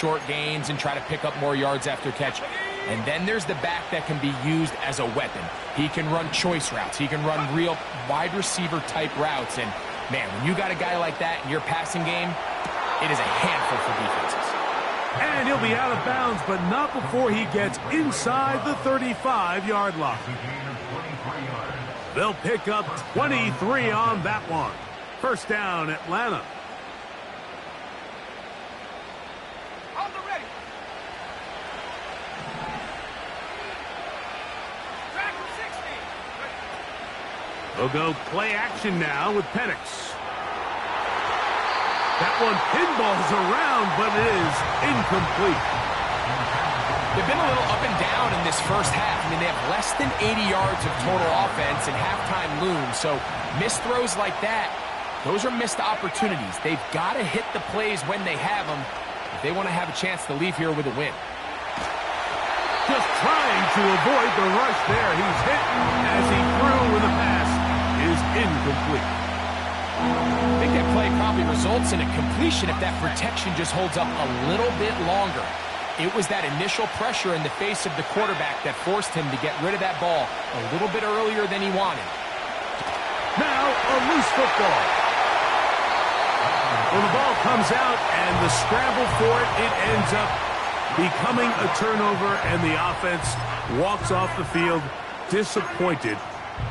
short gains and try to pick up more yards after catch. And then there's the back that can be used as a weapon. He can run choice routes. He can run real wide receiver type routes. And, man, when you got a guy like that in your passing game, it is a handful for defenses. And he'll be out of bounds, but not before he gets inside the 35-yard line. They'll pick up 23 on that one. First down, Atlanta. They'll go play action now with Penix. That one pinballs around, but it is incomplete. They've been a little up and down in this first half. I mean, they have less than 80 yards of total offense and halftime looms. So missed throws like that, those are missed opportunities. They've got to hit the plays when they have them if they want to have a chance to leave here with a win. Just trying to avoid the rush there. He's hit as he threw with a pass is incomplete. I think that play probably results in a completion if that protection just holds up a little bit longer. It was that initial pressure in the face of the quarterback that forced him to get rid of that ball a little bit earlier than he wanted. Now a loose football. Well, the ball comes out and the scramble for it, it ends up becoming a turnover, and the offense walks off the field disappointed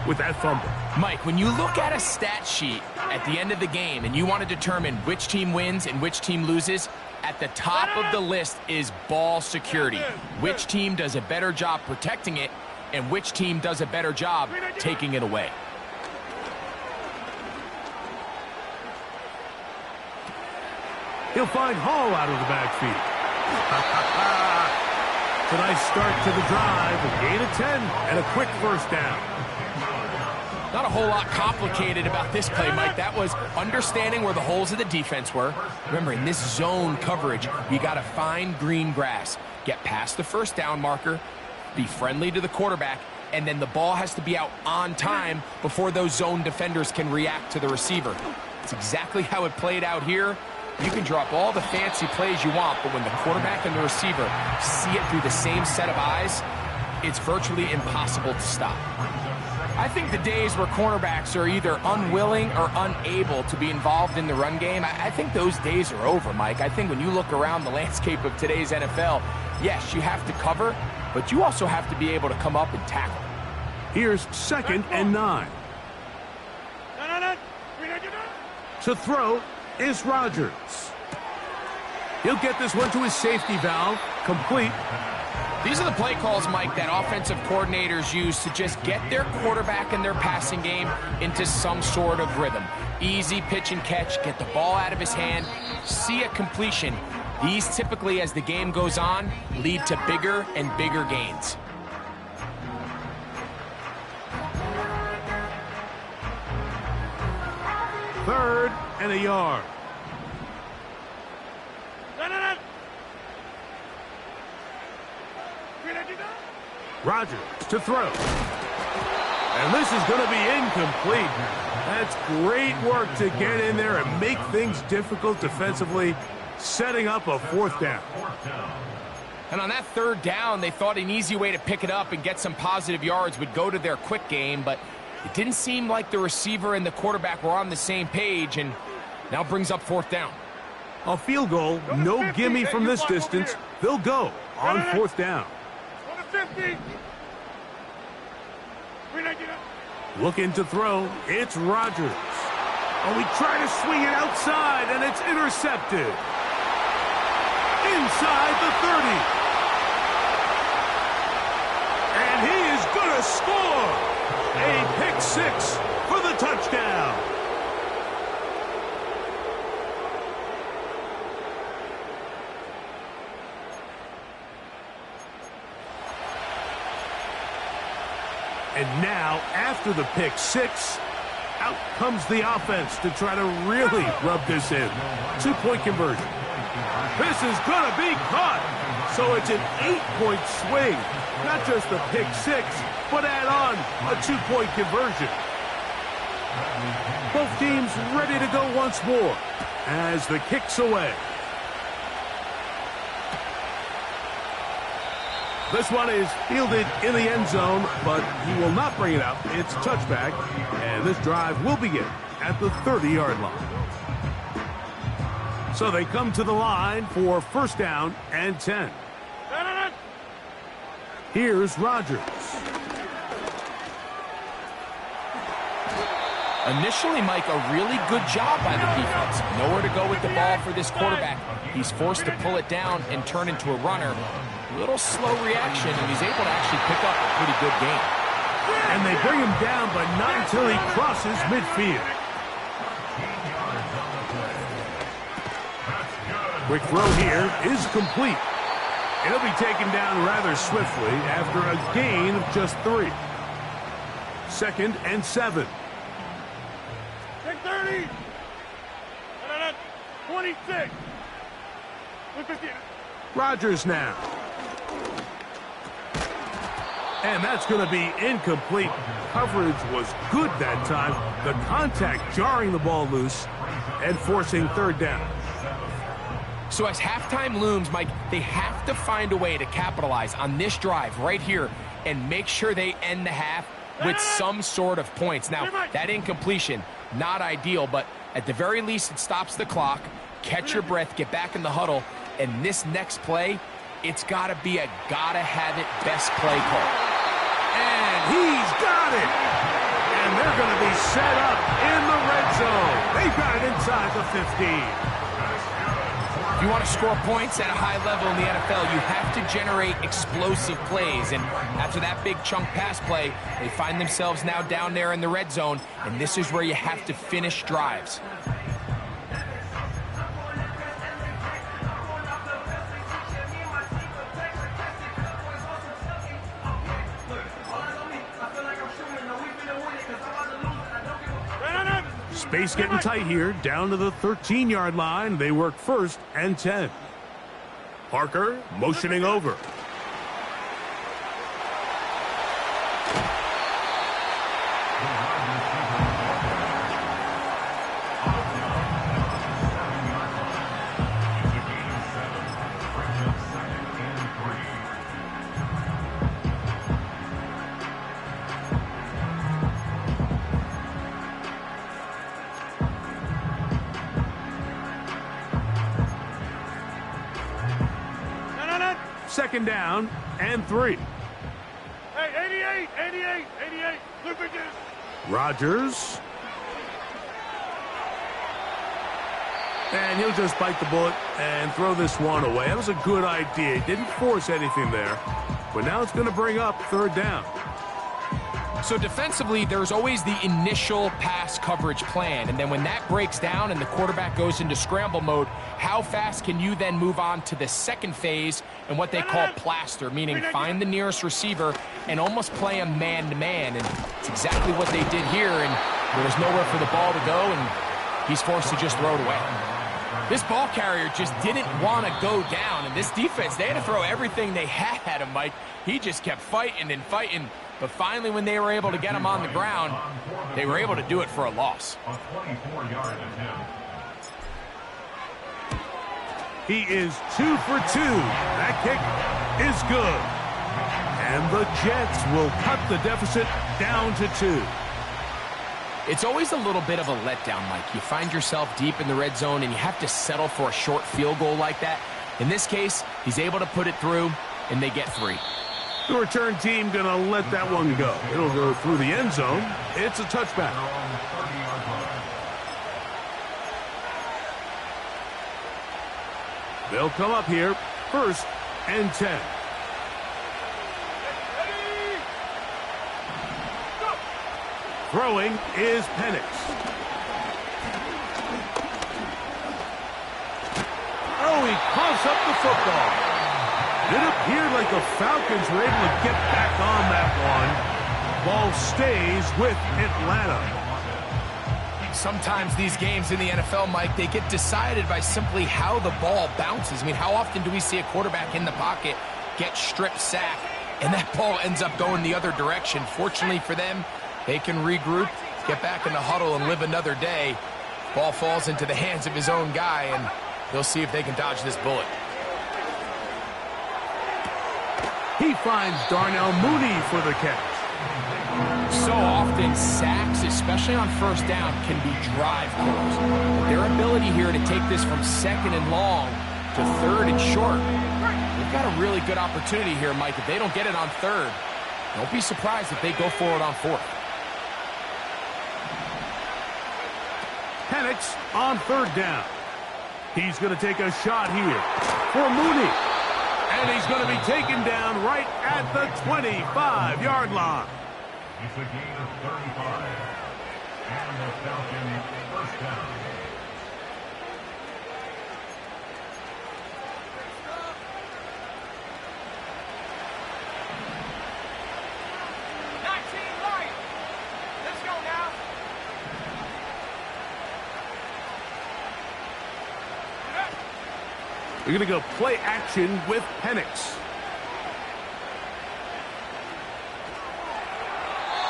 with that fumble. Mike, when you look at a stat sheet at the end of the game and you want to determine which team wins and which team loses, at the top of the list is ball security. Which team does a better job protecting it and which team does a better job taking it away. He'll find Hall out of the backfield. It's a nice start to the drive, a gain of 10, and a quick first down. Not a whole lot complicated about this play, Mike. That was understanding where the holes of the defense were. Remember, in this zone coverage, you got to find green grass. Get past the first down marker, be friendly to the quarterback, and then the ball has to be out on time before those zone defenders can react to the receiver. It's exactly how it played out here. You can drop all the fancy plays you want, but when the quarterback and the receiver see it through the same set of eyes, it's virtually impossible to stop. I think the days where cornerbacks are either unwilling or unable to be involved in the run game, I think those days are over, Mike. I think when you look around the landscape of today's NFL, yes, you have to cover, but you also have to be able to come up and tackle. Here's 2nd and 9. To throw is Rodgers. He'll get this one to his safety valve, complete. These are the play calls, Mike, that offensive coordinators use to just get their quarterback and their passing game into some sort of rhythm. Easy pitch and catch, get the ball out of his hand, see a completion. These typically, as the game goes on, lead to bigger and bigger gains. Third and a yard. Rodgers to throw. And this is going to be incomplete. That's great work to get in there and make things difficult defensively, setting up a 4th down. And on that 3rd down, they thought an easy way to pick it up and get some positive yards would go to their quick game, but it didn't seem like the receiver and the quarterback were on the same page, and now brings up 4th down. A field goal, no gimme from this distance. They'll go on 4th down. Looking to throw, it's Rodgers. Oh, we try to swing it outside, and it's intercepted. Inside the 30. And he is going to score. A pick 6 for the touchdown. And now, after the pick 6, out comes the offense to try to really rub this in. 2-point conversion. This is going to be caught. So it's an 8-point swing. Not just the pick 6, but add on a 2-point conversion. Both teams ready to go once more as the kick's away. This one is fielded in the end zone, but he will not bring it out. It's touchback, and this drive will begin at the 30-yard line. So they come to the line for first down and 10. Here's Rodgers. Initially, Mike, a really good job by the defense. Nowhere to go with the ball for this quarterback. He's forced to pull it down and turn into a runner. A little slow reaction, and he's able to actually pick up a pretty good game. And they bring him down, but not until he crosses midfield. Quick throw here is complete. It'll be taken down rather swiftly after a gain of just 3. 2nd and 7. 30. 26. Rodgers now. And that's going to be incomplete. Coverage was good that time. The contact jarring the ball loose and forcing 3rd down. So as halftime looms, Mike, they have to find a way to capitalize on this drive right here and make sure they end the half with some sort of points. Now, that incompletion, not ideal, but at the very least, it stops the clock. Catch your breath, get back in the huddle, and this next play, it's got to be a gotta-have-it best play call. And he's got it! And they're going to be set up in the red zone. They've got it inside the 15. If you want to score points at a high level in the NFL, you have to generate explosive plays. And after that big chunk pass play, they find themselves now down there in the red zone, and this is where you have to finish drives. Space getting tight here, down to the 13-yard line. They work 1st and 10. Parker motioning over. Second down and 3. Hey, 88. Look at this. Rodgers. And he'll just bite the bullet and throw this one away. That was a good idea. He didn't force anything there. But now it's going to bring up 3rd down. So defensively, there's always the initial pass coverage plan. And then when that breaks down and the quarterback goes into scramble mode, how fast can you then move on to the second phase and what they call plaster, meaning find the nearest receiver and almost play him man-to-man. And it's exactly what they did here. And there was nowhere for the ball to go, and he's forced to just throw it away. This ball carrier just didn't want to go down. And this defense, they had to throw everything they had at him, Mike. He just kept fighting and fighting. But finally, when they were able to get him on the ground, they were able to do it for a loss. He is 2 for 2. That kick is good. And the Jets will cut the deficit down to 2. It's always a little bit of a letdown, Mike. You find yourself deep in the red zone, and you have to settle for a short field goal like that. In this case, he's able to put it through, and they get 3. The return team going to let that one go. It'll go through the end zone. It's a touchback. They'll come up here, 1st and 10. Throwing is Penix. Oh, he coughs up the football. It appeared like the Falcons were able to get back on that one. Ball stays with Atlanta. Sometimes these games in the NFL, Mike, they get decided by simply how the ball bounces. I mean, how often do we see a quarterback in the pocket get strip sacked, and that ball ends up going the other direction? Fortunately for them, they can regroup, get back in the huddle, and live another day. Ball falls into the hands of his own guy, and they'll see if they can dodge this bullet. He finds Darnell Mooney for the catch. So often, sacks, especially on first down, can be drive killers. But their ability here to take this from second and long to third and short, they've got a really good opportunity here, Mike. If they don't get it on third, don't be surprised if they go for it on fourth. Penix on third down. He's going to take a shot here for Mooney. And he's going to be taken down right at the 25-yard line. It's a gain of 35. And the Falcons first down. Let's go now. We're going to go play action with Penix.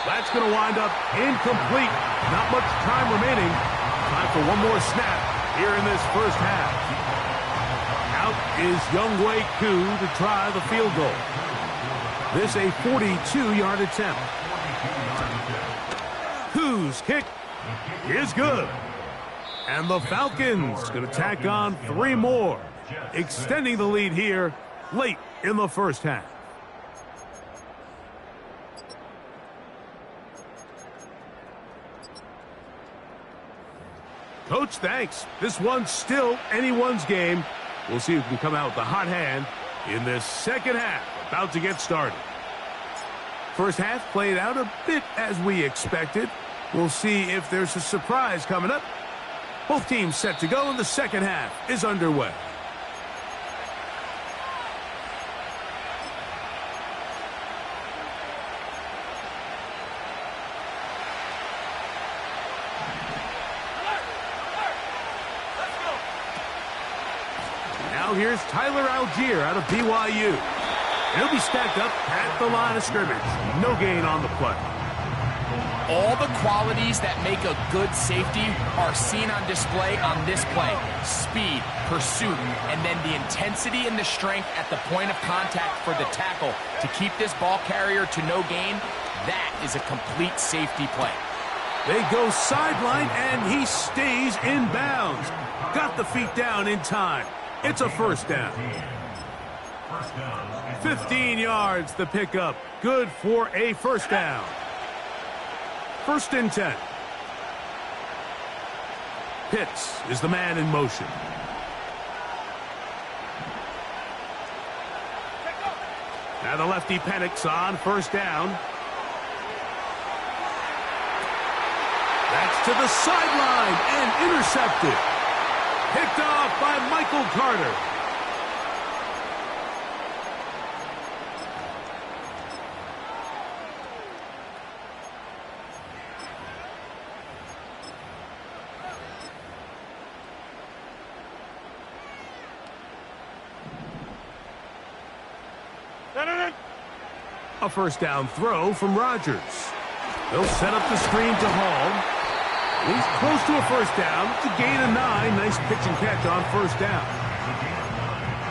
That's going to wind up incomplete. Not much time remaining. Time for one more snap here in this first half. Out is Younghoe Koo to try the field goal. This a 42-yard attempt. Koo's kick is good. And the Falcons going to tack on 3 more, extending the lead here late in the first half. Coach, thanks. This one's still anyone's game. We'll see who can come out with the hot hand in this second half. About to get started. First half played out a bit as we expected. We'll see if there's a surprise coming up. Both teams set to go, and the second half is underway. Now here's Tyler Algier out of BYU. He'll be stacked up at the line of scrimmage. No gain on the play. All the qualities that make a good safety are seen on display on this play. Speed, pursuit, and then the intensity and the strength at the point of contact for the tackle to keep this ball carrier to no gain. That is a complete safety play. They go sideline, and he stays in bounds. Got the feet down in time. It's a first down. 15 yards the pickup. Good for a first down. First and 10. Pitts is the man in motion. Now the lefty Penix on first down. That's to the sideline and intercepted. Picked off by Michael Carter. A first down throw from Rodgers. They'll set up the screen to Hall. He's close to a first down. It's a gain of 9. Nice pitch and catch on first down.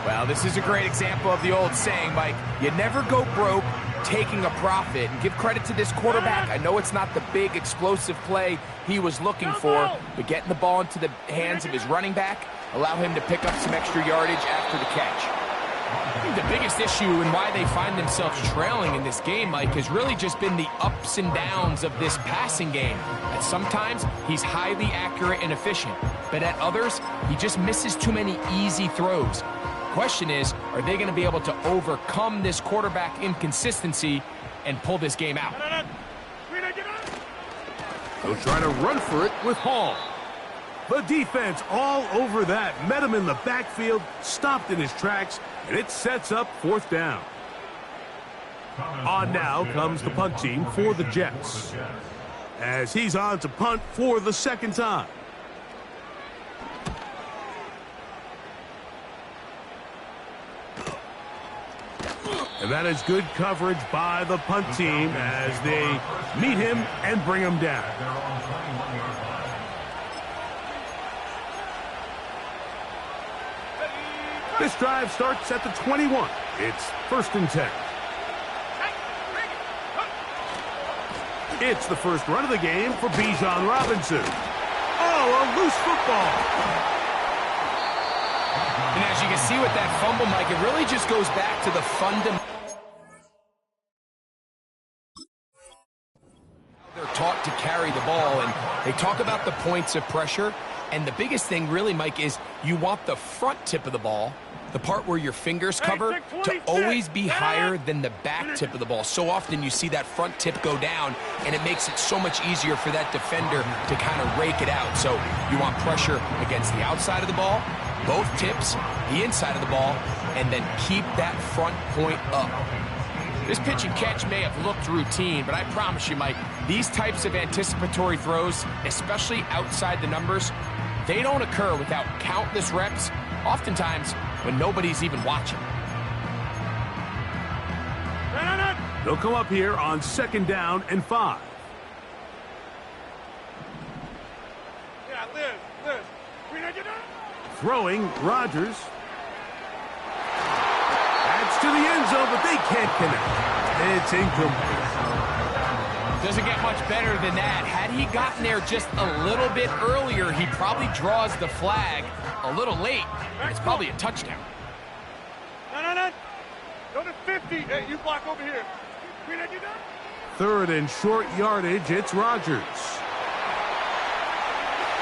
Well, this is a great example of the old saying, Mike. You never go broke taking a profit. And give credit to this quarterback. I know it's not the big explosive play he was looking for, but getting the ball into the hands of his running back, allow him to pick up some extra yardage after the catch. I think the biggest issue and why they find themselves trailing in this game, Mike, has really just been the ups and downs of this passing game. At sometimes, he's highly accurate and efficient, but at others, he just misses too many easy throws. Question is, are they going to be able to overcome this quarterback inconsistency and pull this game out? They'll try to run for it with Hall. The defense all over that. Met him in the backfield, stopped in his tracks, and it sets up fourth down. On now comes the punt team for the Jets, as he's on to punt for the second time. And that is good coverage by the punt team as they meet him and bring him down. This drive starts at the 21. It's first and 10. It's the first run of the game for Bijan Robinson. Oh, a loose football. And as you can see with that fumble, Mike, it really just goes back to the fundamental. They're taught to carry the ball, and they talk about the points of pressure. And the biggest thing really, Mike, is you want the front tip of the ball, the part where your fingers cover, to always be higher than the back tip of the ball. So often you see that front tip go down, and it makes it so much easier for that defender to kind of rake it out. So you want pressure against the outside of the ball, both tips, the inside of the ball, and then keep that front point up. This pitch and catch may have looked routine, but I promise you, Mike, these types of anticipatory throws, especially outside the numbers, they don't occur without countless reps, oftentimes when nobody's even watching. They'll come up here on 2nd down and 5. Yeah, Liz. Throwing, Rodgers. That's to the end zone, but they can't connect. It's incomplete. Doesn't get much better than that. Had he gotten there just a little bit earlier, he probably draws the flag a little late. It's probably a touchdown. No. Go to 50. Hey, you block over here. 3rd and short yardage, it's Rodgers.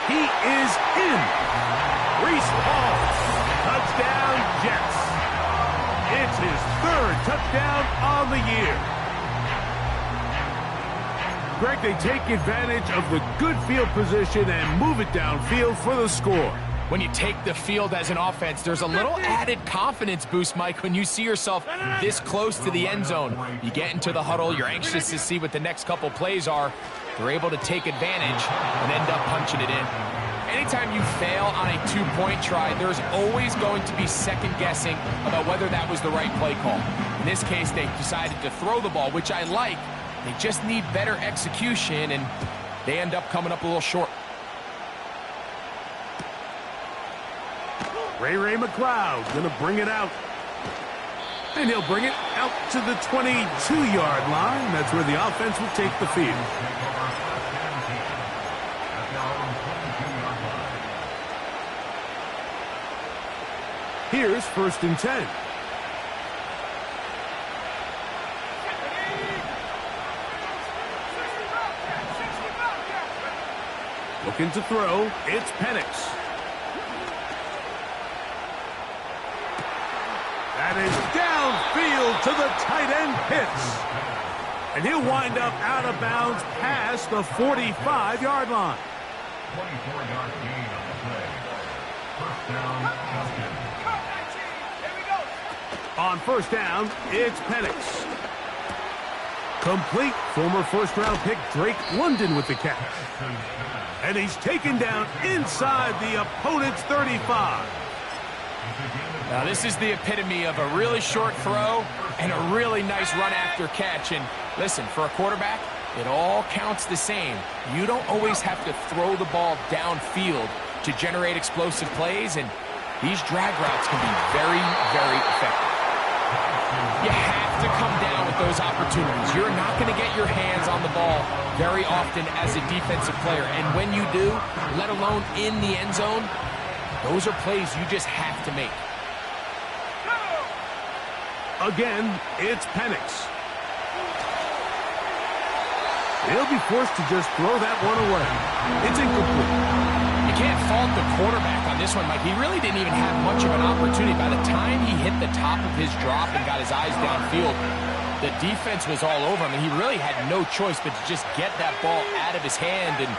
He is in. Reese Hall. Touchdown, Jets. It's his 3rd touchdown on the year. Greg, they take advantage of the good field position and move it downfield for the score. When you take the field as an offense, there's a little added confidence boost, Mike, when you see yourself this close to the end zone. You get into the huddle, you're anxious to see what the next couple plays are. They're able to take advantage and end up punching it in. Anytime you fail on a 2-point try, there's always going to be second guessing about whether that was the right play call. In this case, they decided to throw the ball, which I like. They just need better execution, and they end up coming up a little short. Ray McLeod going to bring it out. And he'll bring it out to the 22-yard line. That's where the offense will take the field. Here's 1st and 10. Looking to throw, it's Penix. That is downfield to the tight end Pitts. And he'll wind up out of bounds past the 45-yard line. 24-yard gain on the play. 1st down, Justin. On 1st down, it's Penix. Complete. Former 1st-round pick Drake London with the catch. And he's taken down inside the opponent's 35. Now, this is the epitome of a really short throw and a really nice run after catch. And listen, for a quarterback, it all counts the same. You don't always have to throw the ball downfield to generate explosive plays, and these drag routes can be very, very effective. You have to come down with those opportunities. You're not going to get your hands on the ball very often as a defensive player. And when you do, let alone in the end zone, those are plays you just have to make. Again, it's Penix. He'll be forced to just throw that one away. It's incomplete. You can't fault the quarterback on this one, Mike. He really didn't even have much of an opportunity. By the time he hit the top of his drop and got his eyes downfield, the defense was all over him, and he really had no choice but to just get that ball out of his hand and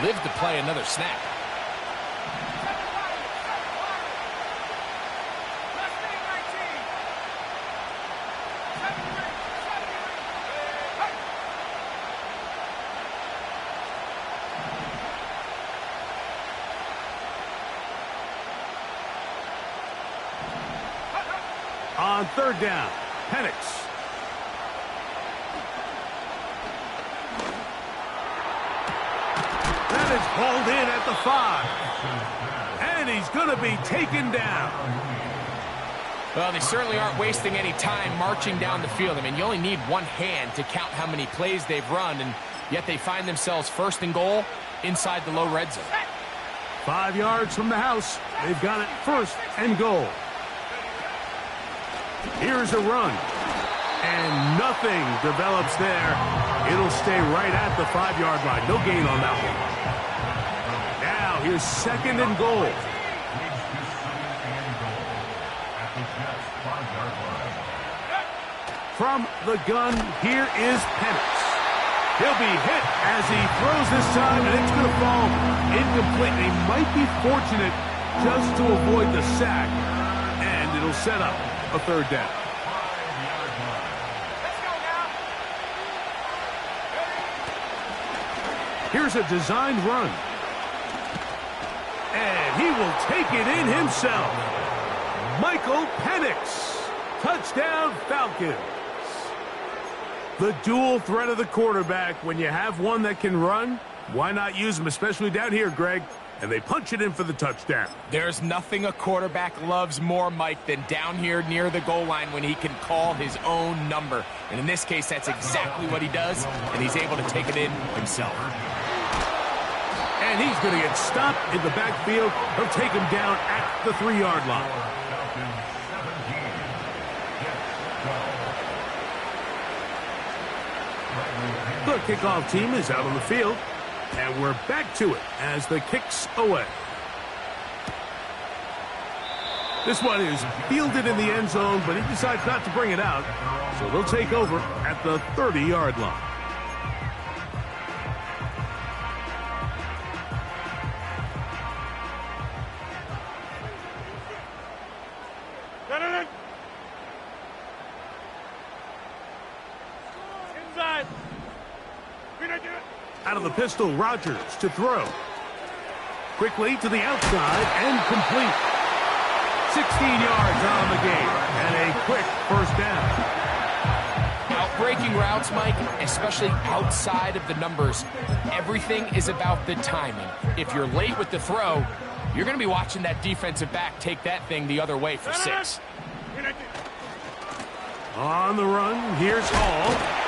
live to play another snap. On 3rd down, Penix. That is hauled in at the 5. And he's going to be taken down. Well, they certainly aren't wasting any time marching down the field. I mean, you only need one hand to count how many plays they've run, and yet they find themselves first and goal inside the low red zone. 5 yards from the house. They've got it first and goal. Here's a run. And nothing develops there. It'll stay right at the 5-yard line. No gain on that one. Now here's second and goal. From the gun, here is Penix. He'll be hit as he throws this time, and it's going to fall incomplete. They might be fortunate just to avoid the sack, and it'll set up a third down. Here's a designed run. And he will take it in himself. Michael Penix. Touchdown, Falcons. The dual threat of the quarterback. When you have one that can run, why not use him, especially down here, Greg? And they punch it in for the touchdown. There's nothing a quarterback loves more, Mike, than down here near the goal line when he can call his own number. And in this case, that's exactly what he does, and he's able to take it in himself. And he's going to get stopped in the backfield. He'll take him down at the 3-yard line. The kickoff team is out on the field. And we're back to it as the kick's away. This one is fielded in the end zone, but he decides not to bring it out. So they'll take over at the 30-yard line. Inside. Out of the pistol, Rodgers to throw. Quickly to the outside and complete. 16 yards on the game and a quick first down. Outbreaking routes, Mike, especially outside of the numbers, everything is about the timing. If you're late with the throw, you're going to be watching that defensive back take that thing the other way for 6. On the run, here's Hall.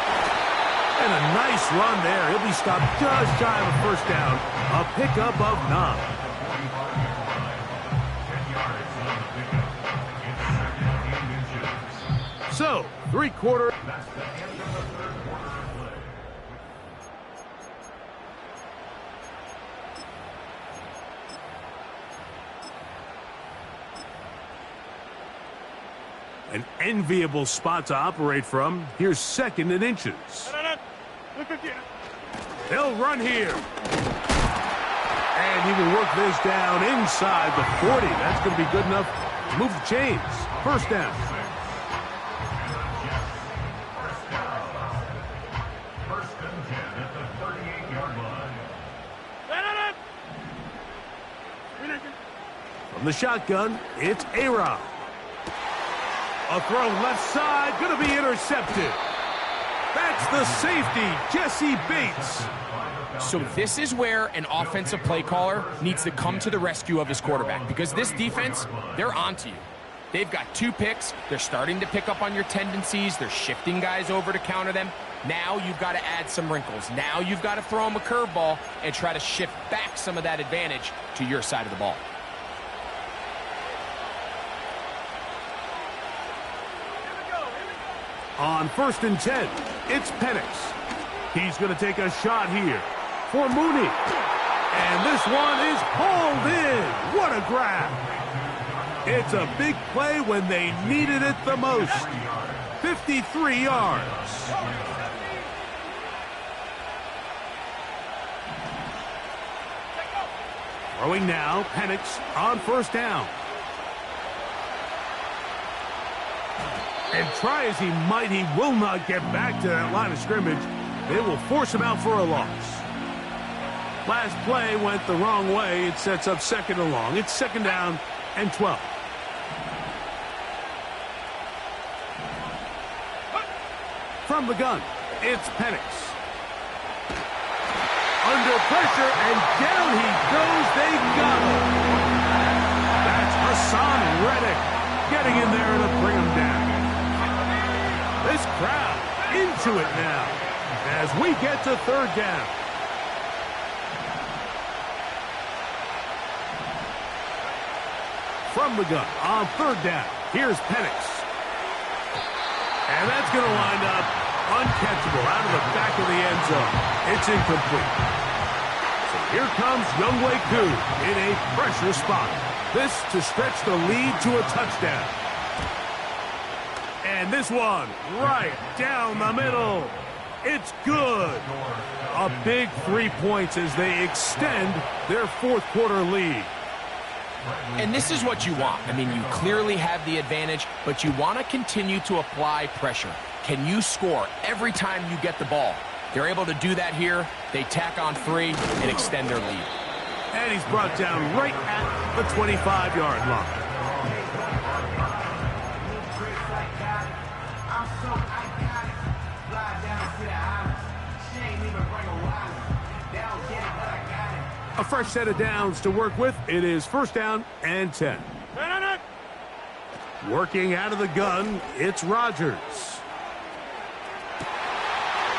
And a nice run there. He'll be stopped just shy of a first down. A pickup of 9. So, 3-quarter. An enviable spot to operate from. Here's second and inches. They'll run here. And he will work this down inside the 40. That's going to be good enough to move the chains. First down. First and 10 at the 38-yard line. From the shotgun, it's A-Rod. A throw left side, going to be intercepted. That's the safety, Jesse Bates. So this is where an offensive play caller needs to come to the rescue of his quarterback, because this defense, they're onto you. They've got 2 picks. They're starting to pick up on your tendencies. They're shifting guys over to counter them. Now you've got to add some wrinkles. Now you've got to throw them a curveball and try to shift back some of that advantage to your side of the ball. On first and 10, it's Penix. He's going to take a shot here for Mooney. And this one is hauled in. What a grab. It's a big play when they needed it the most. 53 yards. Throwing now, Penix on first down. And try as he might, he will not get back to that line of scrimmage. They will force him out for a loss. Last play went the wrong way. It sets up second and long. It's second down and 12. From the gun, it's Penix. Under pressure, and down he goes. They got him. That's Hassan Reddick getting in there to bring him down. This crowd into it now. as we get to third down. From the gun on third down, here's Penix. And that's going to wind up uncatchable out of the back of the end zone. It's incomplete. So here comes Younghoe Koo in a pressure spot. This to stretch the lead to a touchdown. And this one right down the middle. It's good. A big 3 points as they extend their fourth quarter lead. And this is what you want. I mean, you clearly have the advantage, but you want to continue to apply pressure. Can you score every time you get the ball? They're able to do that here. They tack on 3 and extend their lead. And he's brought down right at the 25-yard line. A fresh set of downs to work with. It is first down and 10. Working out of the gun, it's Rodgers.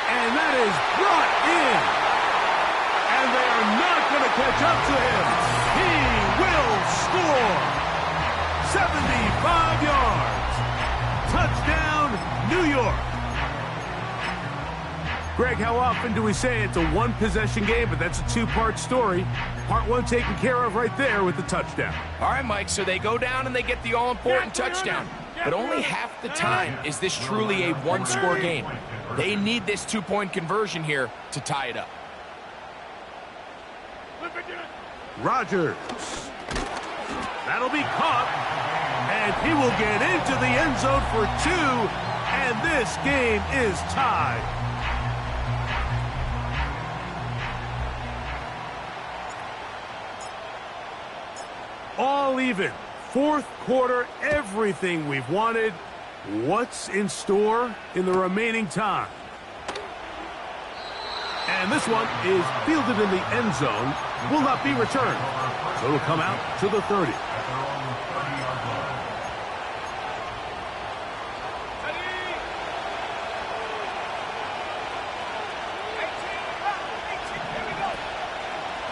And that is brought in. And they are not going to catch up to him. He will score. 75 yards. Touchdown, New York. Greg, how often do we say it's a one-possession game, but that's a two-part story? Part one taken care of right there with the touchdown. All right, Mike, so they go down and they get the all-important touchdown. But only half the time is this truly a one-score game. They need this two-point conversion here to tie it up. Rodgers. That'll be caught. And he will get into the end zone for 2. And this game is tied. All even. Fourth quarter, everything we've wanted. What's in store in the remaining time? And this one is fielded in the end zone. Will not be returned. So it'll come out to the 30.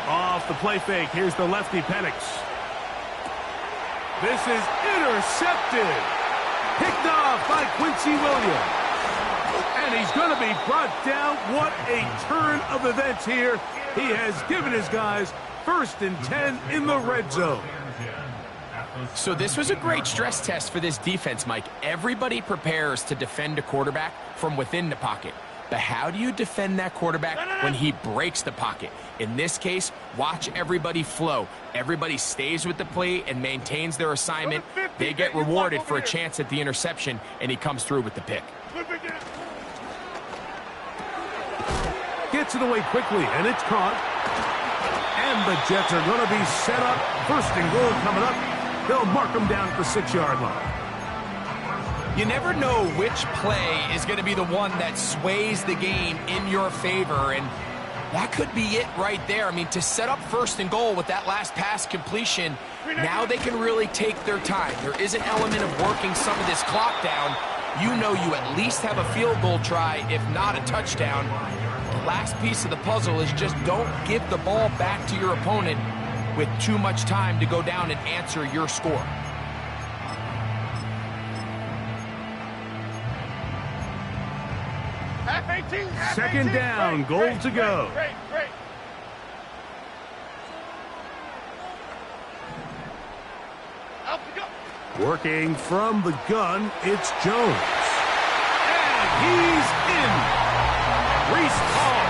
Off the play fake. Here's the lefty Penix. This is intercepted. Picked off by Quincy Williams. And he's going to be brought down. What a turn of events here. He has given his guys 1st and 10 in the red zone. So this was a great stress test for this defense, Mike. Everybody prepares to defend a quarterback from within the pocket. But how do you defend that quarterback when he breaks the pocket? In this case, watch everybody flow. Everybody stays with the play and maintains their assignment. They get rewarded for a chance at the interception, and he comes through with the pick. Gets it away quickly, and it's caught. And the Jets are going to be set up. 1st and goal coming up. They'll mark them down at the 6-yard line. You never know which play is going to be the one that sways the game in your favor, and that could be it right there. I mean, to set up 1st and goal with that last pass completion, now they can really take their time. There is an element of working some of this clock down. You know you at least have a field goal try, if not a touchdown. The last piece of the puzzle is just don't give the ball back to your opponent with too much time to go down and answer your score. Second down, goal to go. Working from the gun, it's Jones. And he's in. Reese Hall,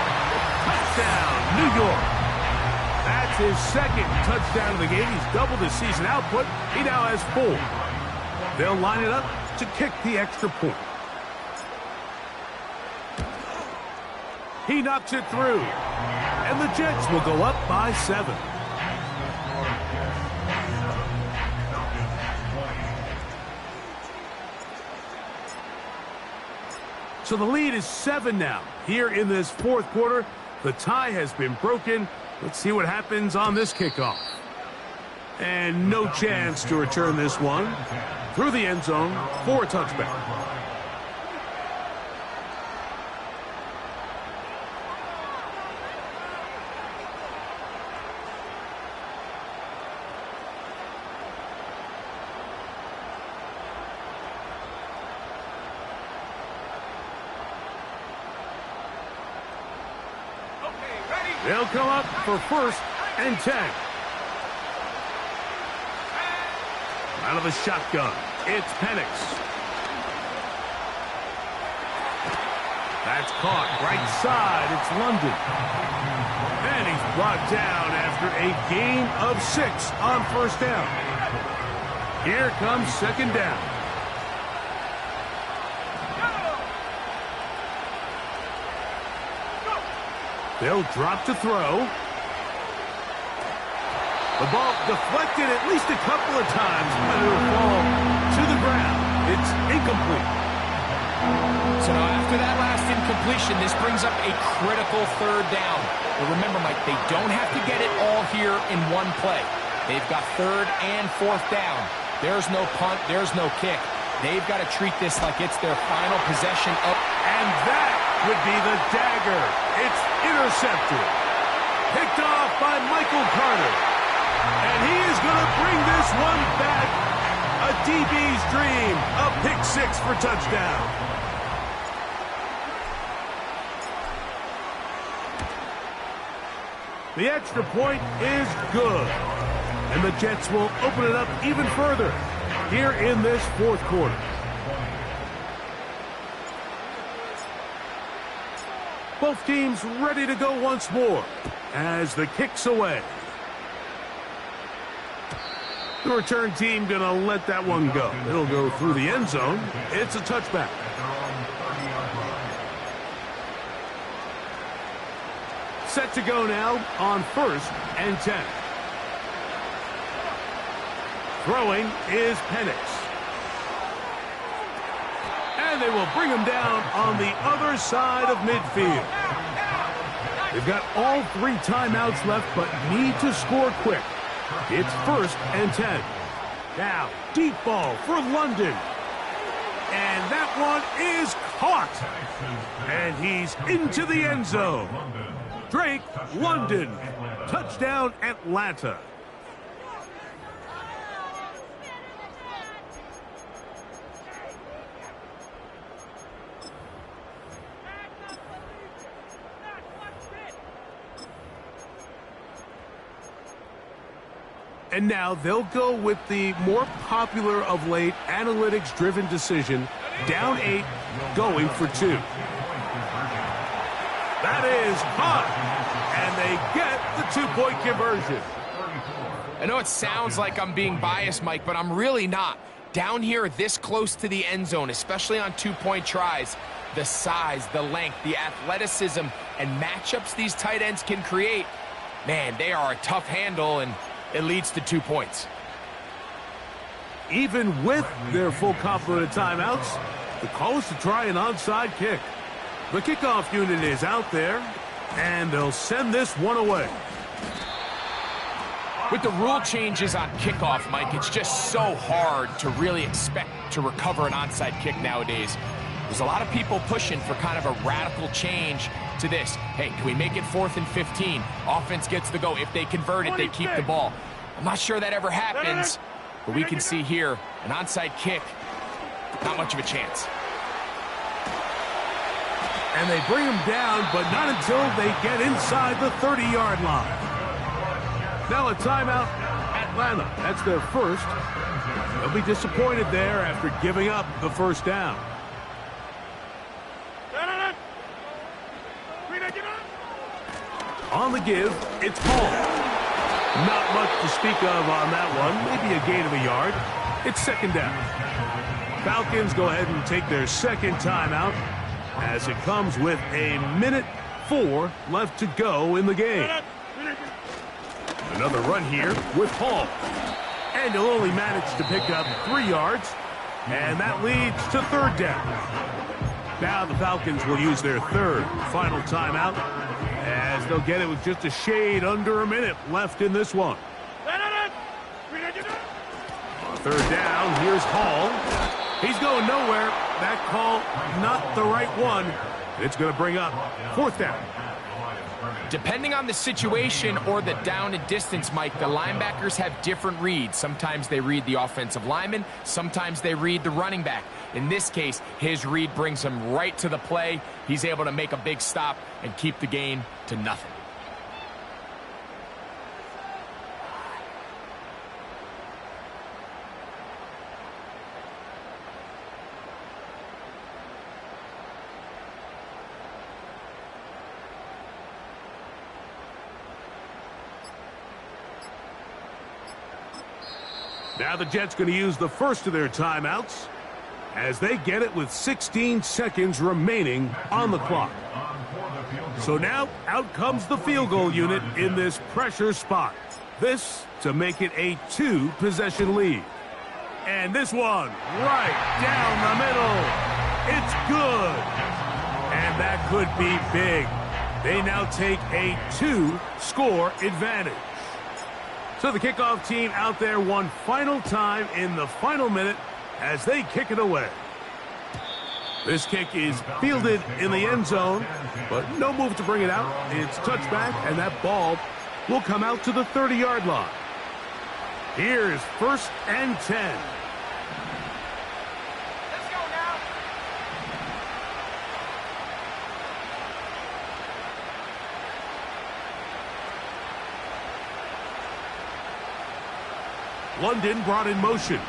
touchdown, New York. That's his 2nd touchdown of the game. He's doubled his season output. He now has 4. They'll line it up to kick the extra point. He knocks it through. And the Jets will go up by 7. So the lead is 7 now. Here in this fourth quarter, the tie has been broken. Let's see what happens on this kickoff. And no chance to return this one. Through the end zone for a touchback. They'll come up for 1st and 10. Out of the shotgun, it's Penix. That's caught right side. It's London. And he's brought down after a gain of 6 on 1st down. Here comes 2nd down. They'll drop to throw. The ball deflected at least a couple of times, but it'll fall to the ground. It's incomplete. So now after that last incompletion, this brings up a critical 3rd down. But remember, Mike, they don't have to get it all here in one play. They've got 3rd and 4th down. There's no punt. There's no kick. They've got to treat this like it's their final possession of. And that would be the dagger. It's intercepted. Picked off by Michael Carter. And he is going to bring this one back. A DB's dream. A pick 6 for touchdown. The extra point is good. And the Jets will open it up even further here in this 4th quarter. Both teams ready to go once more as the kick's away. The return team going to let that one go. It'll go through the end zone. It's a touchback. Set to go now on 1st and 10. Throwing is Penix. And they will bring him down on the other side of midfield. They've got all 3 timeouts left, but need to score quick. It's 1st and 10. Now, deep ball for London. And that one is caught. And he's into the end zone. Drake London. Touchdown, Atlanta. And now they'll go with the more popular of late analytics-driven decision. Down 8, going for 2. That is caught. And they get the 2-point conversion. I know it sounds like I'm being biased, Mike, but I'm really not. Down here this close to the end zone, especially on 2-point tries, the size, the length, the athleticism, and matchups these tight ends can create, man, they are a tough handle, and it leads to 2 points. Even with their full complement of timeouts, the call is to try an onside kick. The kickoff unit is out there, and they'll send this one away. With the rule changes on kickoff, Mike, it's just so hard to really expect to recover an onside kick nowadays. There's a lot of people pushing for kind of a radical change to this. Hey, can we make it 4th and 15? Offense gets the go. If they convert it, they keep the ball. I'm not sure that ever happens, but we can see here an onside kick, not much of a chance. And they bring him down, but not until they get inside the 30-yard line. Now a timeout, Atlanta. That's their first. They'll be disappointed there after giving up the 1st down. On the give, it's Hall. Not much to speak of on that one. Maybe a gain of a yard. It's 2nd down. Falcons go ahead and take their 2nd timeout as it comes with 1:04 left to go in the game. Another run here with Hall. And he'll only manage to pick up 3 yards. And that leads to 3rd down. Now the Falcons will use their 3rd final timeout, as they'll get it with just a shade under a minute left in this one. On 3rd down, here's Hall. He's going nowhere. That call, not the right one. It's going to bring up 4th down. Depending on the situation or the down and distance, Mike, the linebackers have different reads. Sometimes they read the offensive lineman. Sometimes they read the running back. In this case, his read brings him right to the play. He's able to make a big stop and keep the gain to nothing. Now the Jets going to use the first of their timeouts as they get it with 16 seconds remaining on the clock. So now out comes the field goal unit in this pressure spot. This to make it a 2-possession lead. And this one right down the middle. It's good. And that could be big. They now take a 2-score advantage. So the kickoff team out there one final time in the final minute as they kick it away. This kick is fielded in the end zone, but no move to bring it out. It's touchback, and that ball will come out to the 30-yard line. Here's 1st and 10. Let's go now. London brought in motion.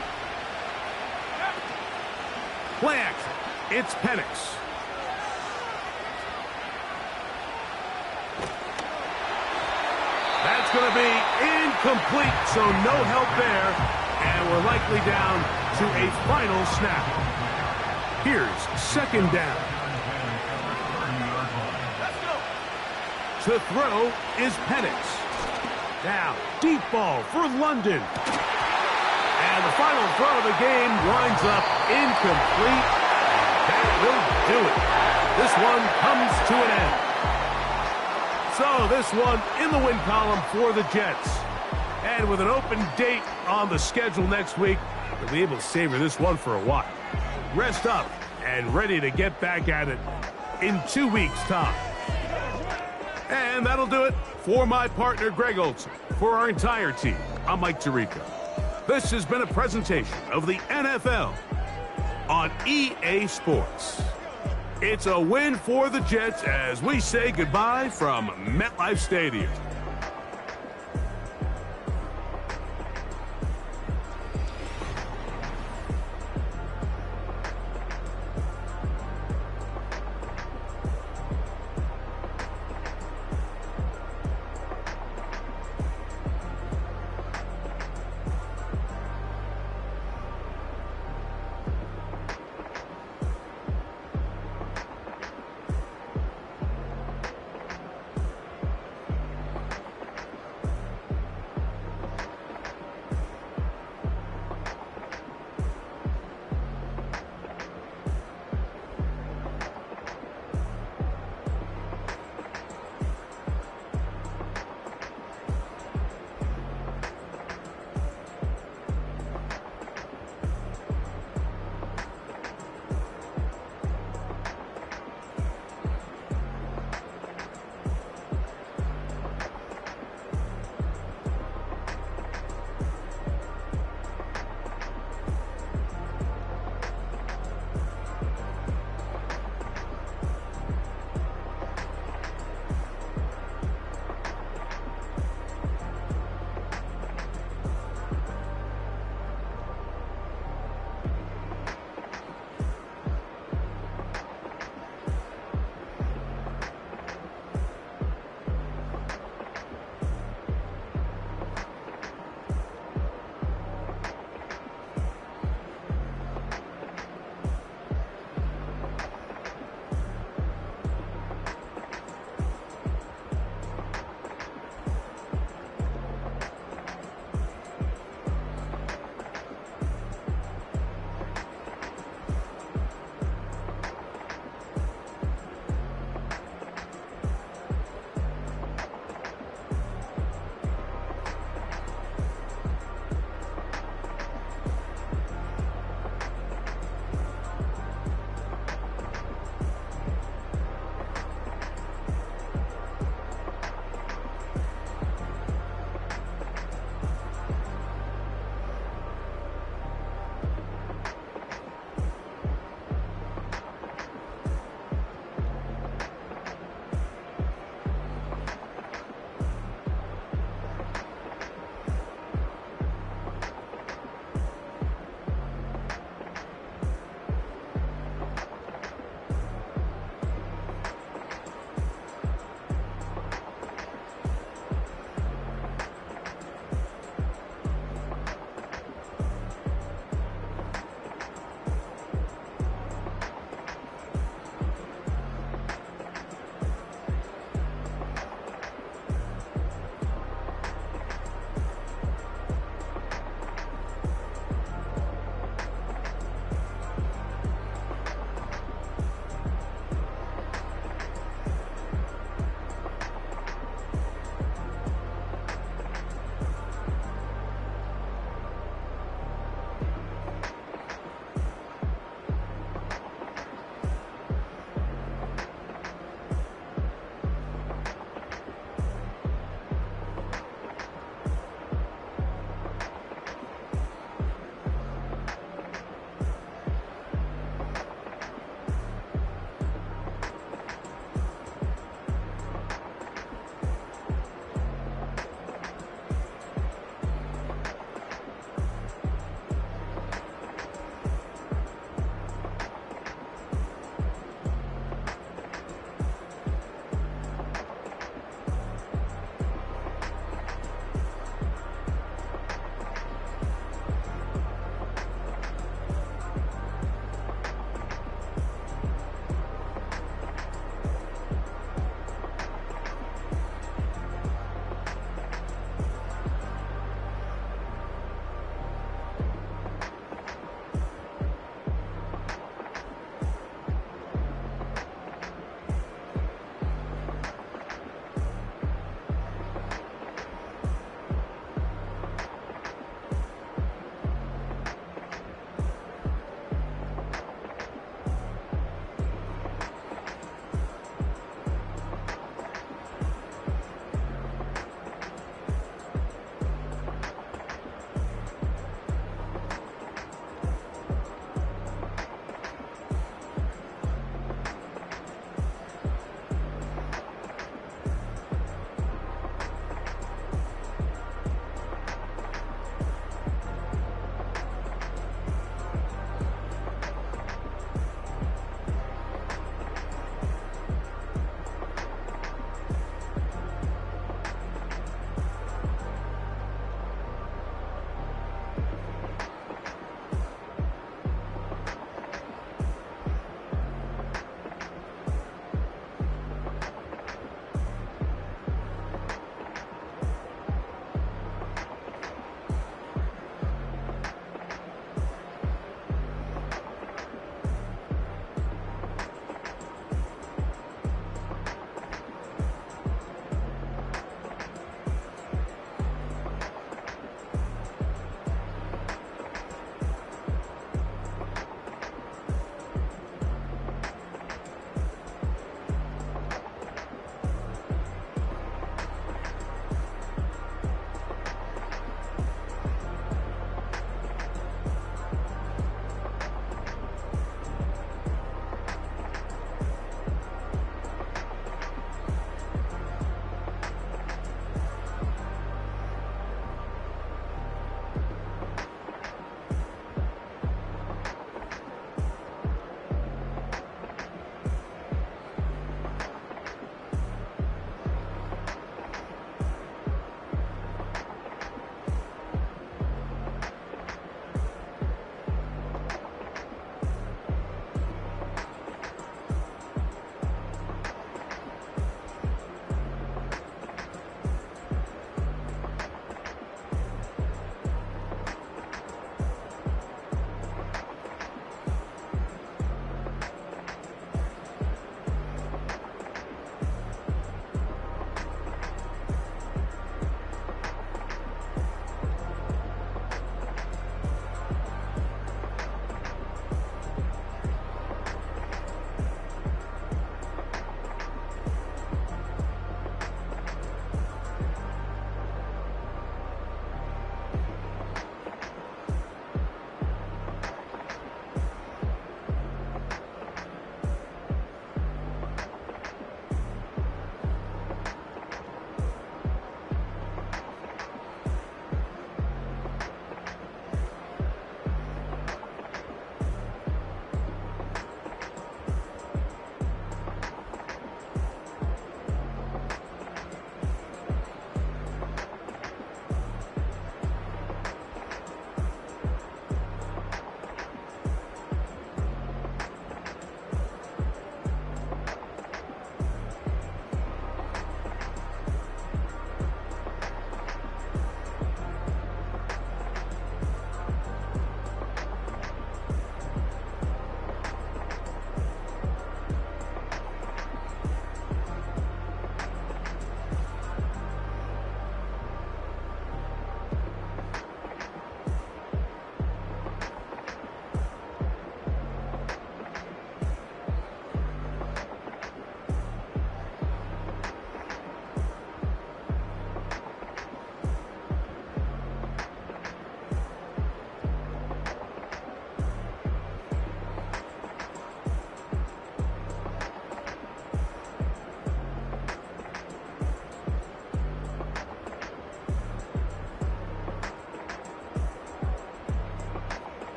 Play action. It's Penix. That's going to be incomplete, so no help there. And we're likely down to a final snap. Here's 2nd down. Let's go. To throw is Penix. Now, deep ball for London. And the final throw of the game winds up incomplete. That will do it. This one comes to an end. So this one in the win column for the Jets. And with an open date on the schedule next week, they'll be able to savor this one for a while. Rest up and ready to get back at it in 2 weeks' time. And that'll do it for my partner, Greg Olson. For our entire team, I'm Mike Tirico. This has been a presentation of the NFL on EA Sports. It's a win for the Jets as we say goodbye from MetLife Stadium.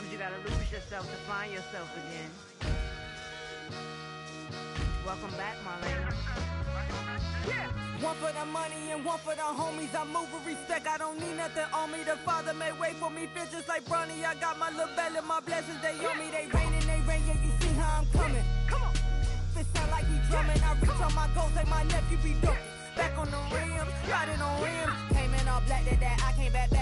Sometimes you gotta lose yourself to find yourself again. Welcome back, Marlena. Yeah. One for the money and one for the homies. I move with respect, I don't need nothing on me. The Father made way for me, feel just like Bronny. I got my little belly, my blessings, they on me. They rain, yeah, you see how I'm coming. Come on. It sound like we drumming. I reach on my goals like my nephew be dope. Back on the rims, riding on rims. Came in all black to that, I came back to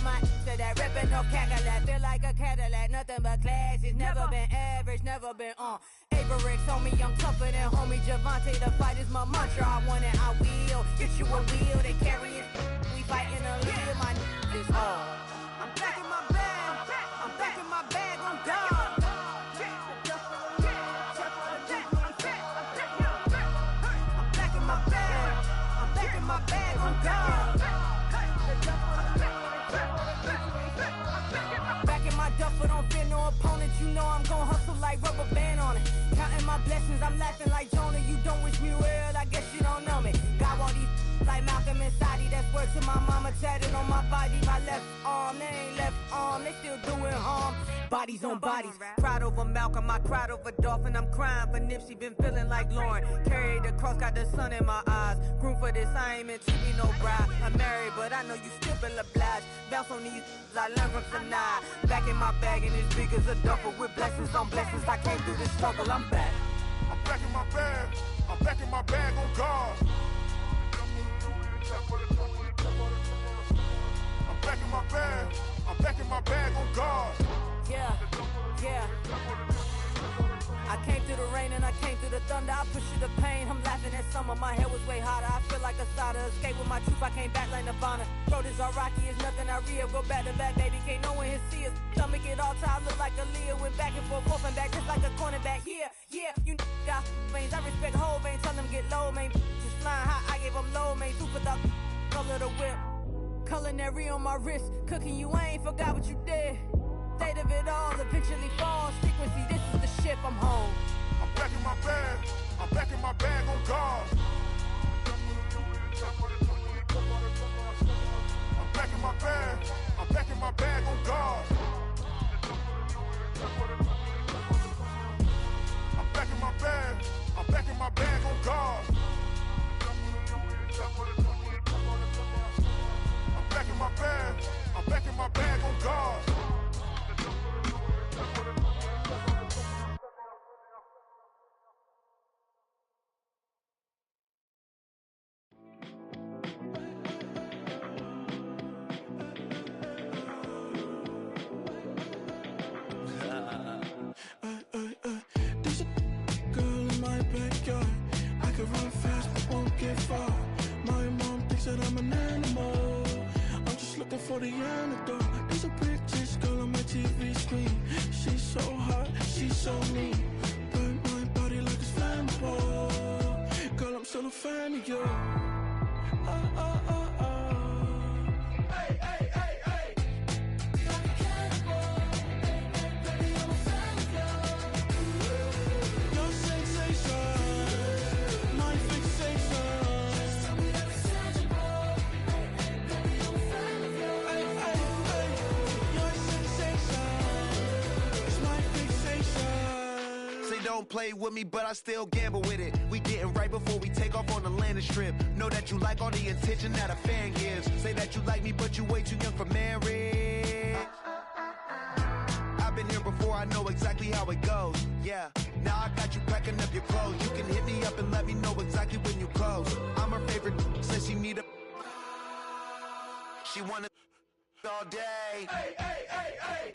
my to that ripping off Cadillac. Feel like a Cadillac, nothing but class. It's never been average, never been on. Averix on me, I'm tougher than homie Javante. The fight is my mantra, I want it, I will. Get you a wheel, they carry it. We fighting a little, my is all. I'm back in my bag, I'm back in my bag on God. My bag on God. Back in my duffel, don't fear no opponent. You know I'm gon' hustle like rubber band on it. Counting my blessings, I'm laughing like Jonah. You don't wish me well, I guess you don't know me. Got all these like Malcolm and Sadie. That's word to my mama, tatted on my body. My left arm, they ain't left arm, they still doing harm. Bodies on bodies, cried over Malcolm, I cried over Dolphin. I'm crying for Nipsey, been feeling like Lauren. Carried the cross, got the sun in my eyes. Groom for this, I ain't meant to be no bride. I'm married, but I know you still feel obliged. Bounce on these, I learned from tonight. Back in my bag and as big as a duffel with blessings on blessings. I came through this struggle, I'm back. I'm back in my bag, I'm back in my bag on God. I'm back in my bag, I'm back in my bag on God. Yeah. I came through the rain and I came through the thunder. I pushed through the pain, I'm laughing at summer. My hair was way hotter, I feel like a cider. Escape with my truth, I came back like Nirvana. Throat is all rocky, it's nothing I real. Go back to back, baby, can't no one here see us. Stomach it all tied, look like a Leah. Went back and forth and back just like a cornerback. Yeah, you got veins, I respect whole veins. Tell them get low, man. Just flying high, I gave them low, man. Super the color the whip. Culinary on my wrist, cooking you, I ain't forgot what you did. State of it all, eventually falls. Frequency, this is the ship, I'm home. I'm back in my bag, I'm back in my bag on God. I'm back in my bag, I'm back in my bag on God. I'm back in my bag, I'm back in my bag on God. I'm back in my bag, I'm back in my bag on God. There's a girl in my backyard. I can run fast but won't get far. My mom thinks that I'm an animal. I'm just looking for the antidote. There's a prettiest girl on my TV screen. She's so hot, she's so mean. Burn my body like it's flammable. Girl, I'm still a fan of you. Hey, hey, hey, hey. Like a cannibal. Baby, I'm a fan of you. Your sensation, my fixation. Just tell me that it's tangible. Baby, I'm a fan of you. Hey, hey, hey. Your sensation is my fixation. Say don't play with me, but I still gamble with it. We getting right before we take off on the landing strip. Know that you like all the attention that a fan gives. Say that you like me, but you way too young for marriage. I've been here before, I know exactly how it goes. Yeah, now I got you packing up your clothes. You can hit me up and let me know exactly when you close. I'm her favorite, says she need a. She wanna all day. Hey, hey, hey, hey.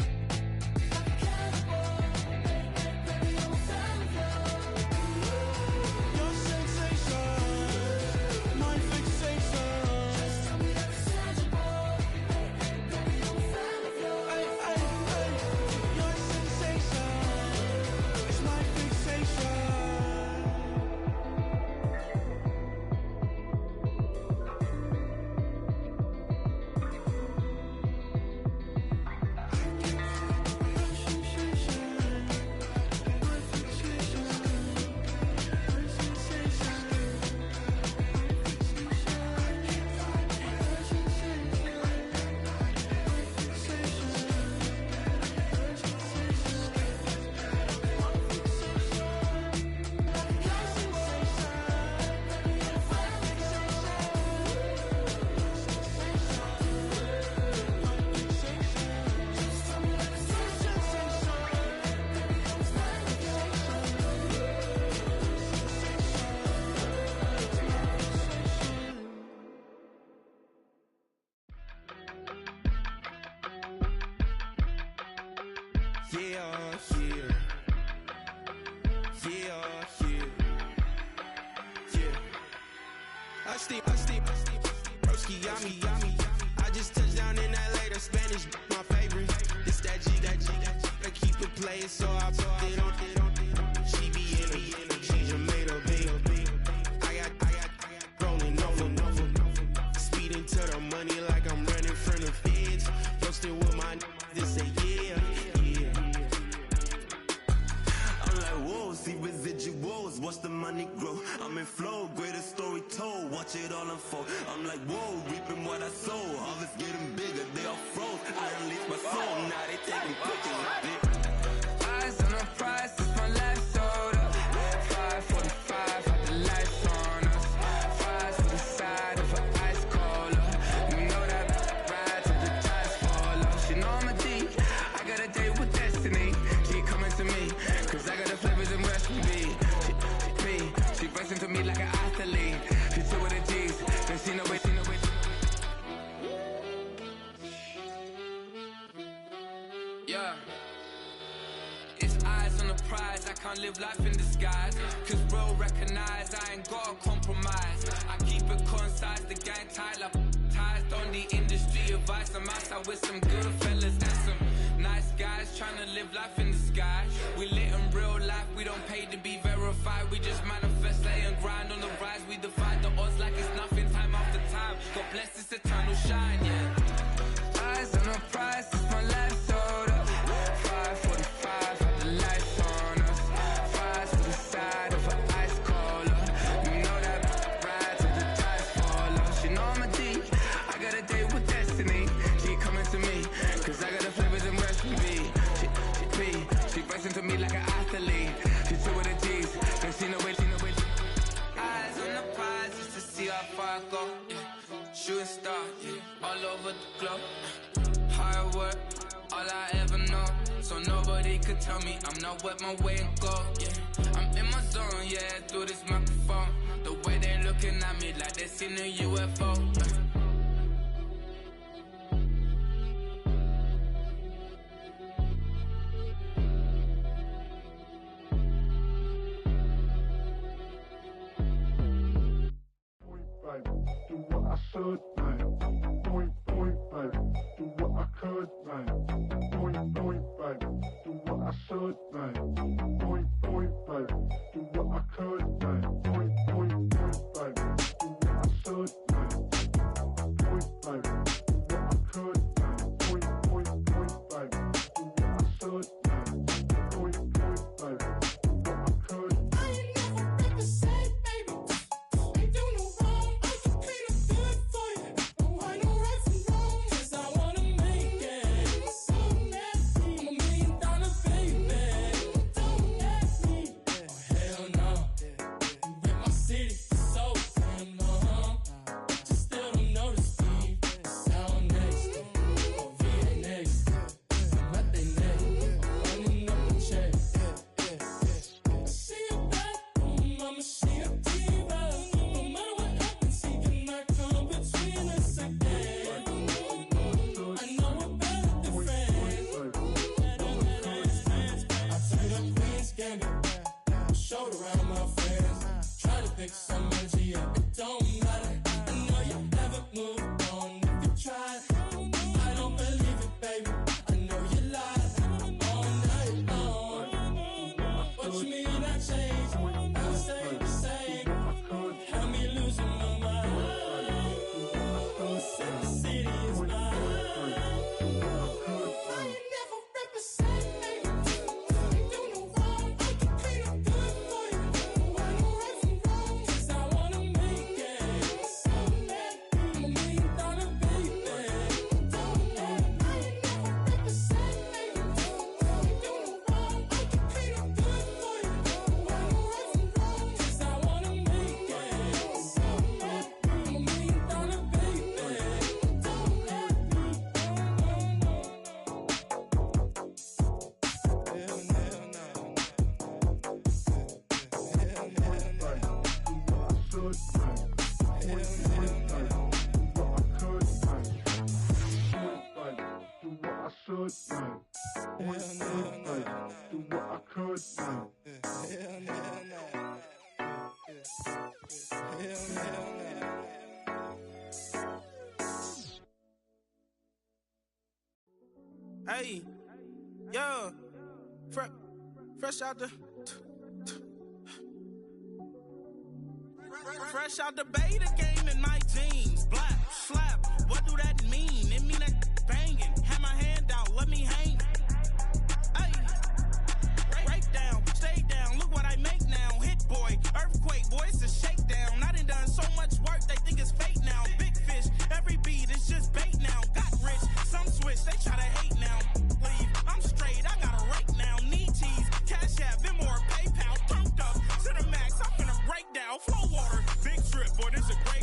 Broski, yummy. I just touched down in LA, the Spanish, my favorite. This that G. I keep it playing, so I put it on. She be in it, she just made a big. I got rolling over. Speeding to the money like I'm running from the feds. Posted with my this say yeah. I'm like, whoa, see residuals, watch the money grow. I'm in flow, greatest story told, watch it all unfold. I'm like, whoa, reaping what I sow. Harvest getting bigger, they all froze. I unleashed my soul, now they taking pictures of it. Eyes on the prize, it's my last soda. 5:45, had the lights on us. Fries to the side of an ice cola. You know that ride till the tires fall off. She know I'm a D, I got a date with destiny. Keep coming to me, cause I got the flavors and recipe. She racing to me like an athlete. She two with the G's, then she know it. Yeah. It's eyes on the prize, I can't live life in disguise. Cause bro recognize I ain't gotta compromise. I keep it concise, the gang tied up. Ties on the industry advice. I'm outside with some good fellas and some nice guys trying to live life in the sky. We lit in real life, we don't pay to be verified. We just manifest, lay and grind on the rise. We defy the odds like it's nothing, time after time. God bless this eternal shine, yeah. Eyes on the prize, it's my last soda. 5:45, had the lights on us. Fries to the side of an ice cola. You know that ride till the tires fall off. She know I'm a D, I got a date with destiny. Keep coming to me, cause I got the flavors and recipe. She racing to me like an athlete. She two with the G's, then she know it. Eyes on the prize just to see how far I go. Yeah. Shooting star, yeah. All over the globe. Hard work, all I ever know. So nobody could tell me I'm not wet my way and go. Yeah, I'm in my zone, yeah, through this microphone. The way they looking at me like they seen a UFO. Do what I should, man. Point, baby. Do what I could, man. Point, baby. Do what I should, man. Point, baby. Do what I could, man. Point, baby. Do what I should, man. Point, baby. Do what I could, man. Point, baby. Do what I should, man. Point, baby. Do what I could. I ain't never represent, baby. Ain't do no wrong. I can clean up good for you. No, I know right from wrong. Cause I wanna make it. So nasty. I'm $1 million baby. Don't ask me. Oh, hell no. You rip my city so damn long. But you still don't notice me. Sound next. Or VA next. Not they next. I'm running up a check. I see a bathroom, I'ma see a diva. No matter what happens, he cannot come between us again. I know we're better than friends. I turned up Queen's Gambit, showed around my friends. Try to pick some energy up, it don't matter. I know you haven't moved on if you tried. I don't believe it, baby. I know you lied all night long. What you mean I changed? I stay the same. Had me losing my mind. Said the city is mine. I ain't never represent, baby. Ain't do no wrong. I can clean up good for you. No, I know right from wrong. Cause I wanna Hey, yeah, fresh out the. Fresh out the beta game in my jeans. Black, slap, what do that mean? It mean that banging. Have my hand out, let me hang. Hey, break down, stay down, look what I make now. Hit boy, earthquake, boy, it's a shakedown. I done so much work, they think it's fake now. Big fish, every beat is just bait now. Got rich, some switch, they try to hate now. Leave, I'm straight, I got a rake now. Need cheese, cash app, Venmo or PayPal. Pumped up to the max, I'm finna break down. Flow water, big trip, boy, this is a great